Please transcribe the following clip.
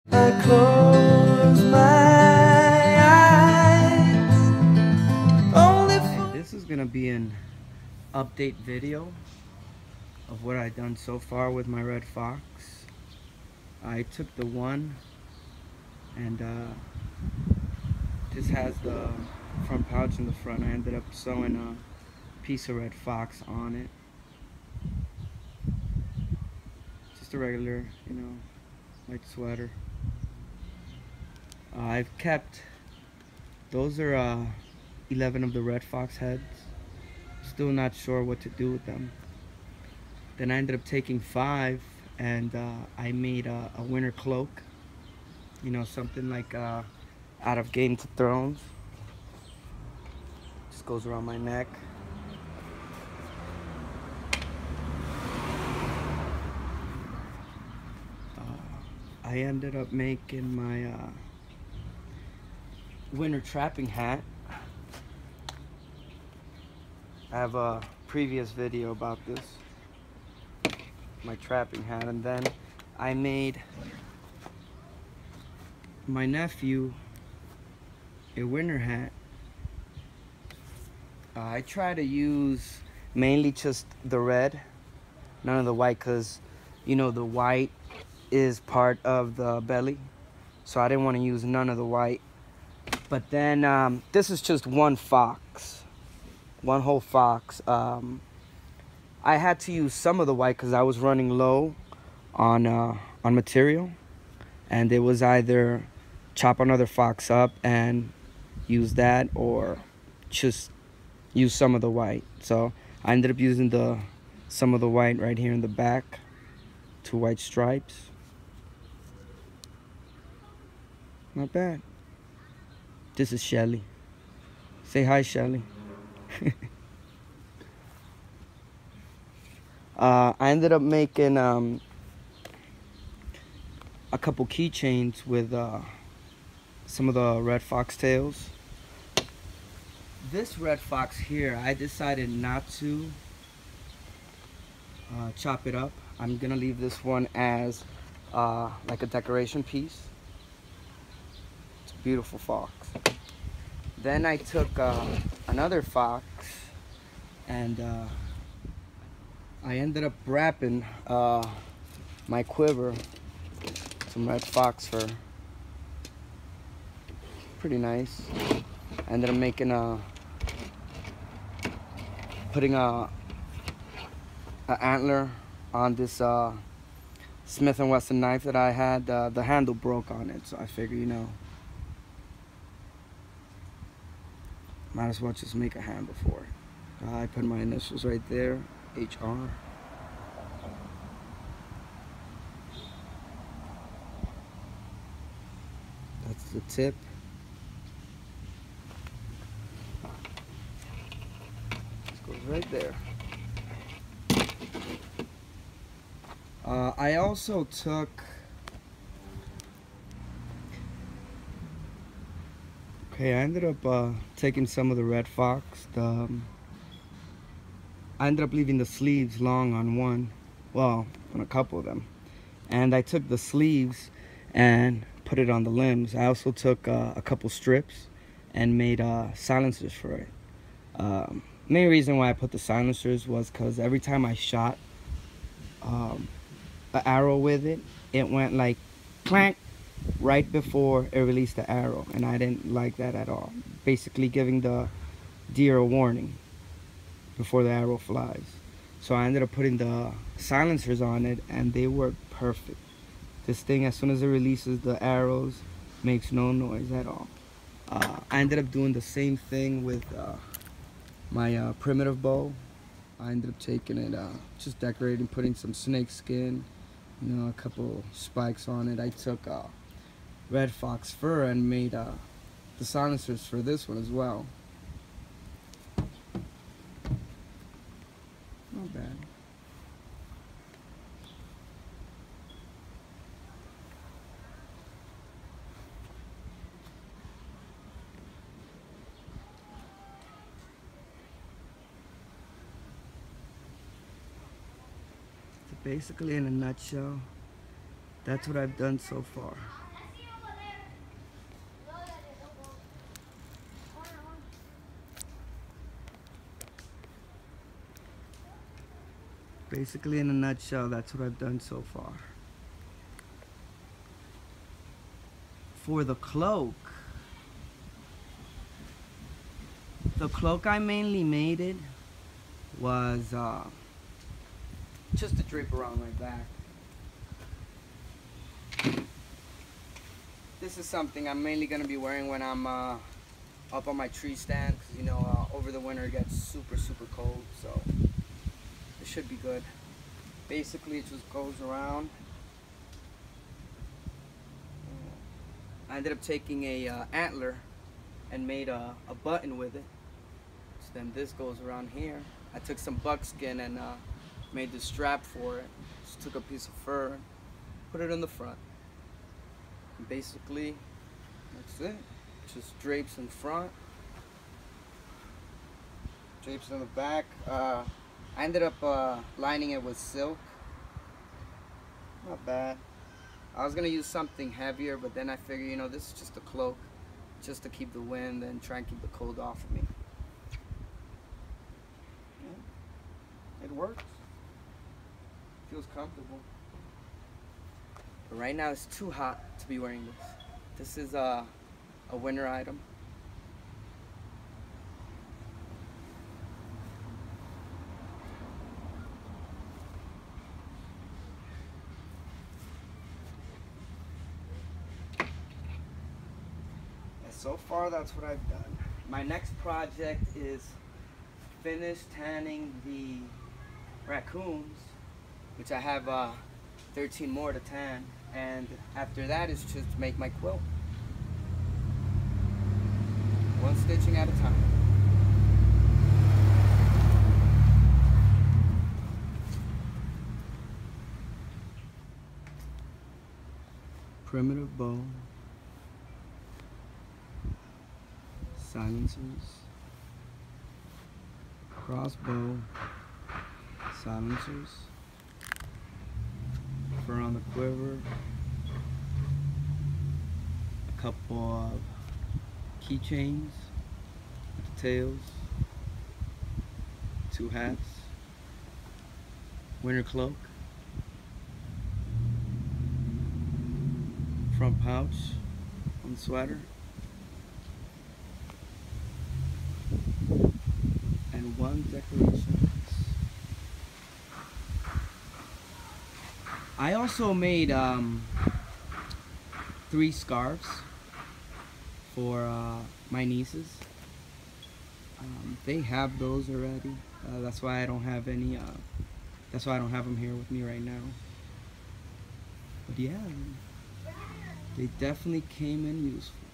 I close my eyes only for. This is gonna be an update video of what I've done so far with my red fox. I took the one and this has the front pouch in the front. I ended up sewing a piece of red fox on it. Just a regular, light sweater. I've kept, those are 11 of the red fox heads. Still not sure what to do with them. Then I ended up taking 5 and I made a winter cloak. Something like out of Game of Thrones. Just goes around my neck. I ended up making my winter trapping hat. I have a previous video about this, my trapping hat, and then I made my nephew a winter hat. I try to use mainly just the red, none of the white, because the white is part of the belly, so I didn't want to use none of the white. But then this is just one fox, one whole fox. I had to use some of the white because I was running low on material, and it was either chop another fox up and use that or just use some of the white. So I ended up using some of the white right here in the back, 2 white stripes. Not bad. This is Shelly. Say hi, Shelly. I ended up making a couple keychains with some of the red fox tails. This red fox here, I decided not to chop it up. I'm gonna leave this one as like a decoration piece. It's a beautiful fox. Then I took another fox and I ended up wrapping my quiver, some red fox fur. Pretty nice. I ended up making putting a antler on this Smith & Wesson knife that I had. The handle broke on it, so I figured, might as well just make a handle for it. I put my initials right there, HR. That's the tip. This goes right there. I also took I ended up taking some of the red fox. I ended up leaving the sleeves long on one, well, on a couple of them. And I took the sleeves and put it on the limbs. I also took a couple strips and made silencers for it. Main reason why I put the silencers was because every time I shot an arrow with it, it went like clank right before it released the arrow, and I didn't like that at all. Basically giving the deer a warning before the arrow flies. So I ended up putting the silencers on it, and they work perfect. This thing, as soon as it releases the arrows, makes no noise at all. I ended up doing the same thing with my primitive bow. I ended up taking it, just decorating, putting some snake skin, a couple spikes on it. I took red fox fur and made the silencers for this one as well. Not bad. So basically, in a nutshell, that's what I've done so far. Basically, in a nutshell, that's what I've done so far. For the cloak I mainly made it was just to drape around my back. This is something I'm mainly going to be wearing when I'm up on my tree stand, because you know over the winter it gets super cold, so it should be good. Basically, it just goes around. I ended up taking a antler and made a button with it. So then this goes around here. I took some buckskin and made the strap for it. Just took a piece of fur, put it in the front. And basically, that's it. Just drapes in front, drapes in the back. I ended up lining it with silk. Not bad. I was gonna use something heavier, but then I figured, you know, this is just a cloak, just to keep the wind and try and keep the cold off of me. Yeah, it works. Feels comfortable. But right now it's too hot to be wearing this. This is a winter item. So far, that's what I've done. My next project is finish tanning the raccoons, which I have 13 more to tan, and after that is just make my quilt. One stitching at a time. Primitive bow. Silencers, crossbow, silencers, fur on the quiver, a couple of keychains with the tails, 2 hats, winter cloak, front pouch on the sweater, and 1 decoration piece. I also made 3 scarves for my nieces. They have those already. That's why I don't have any. That's why I don't have them here with me right now. But yeah, they definitely came in useful.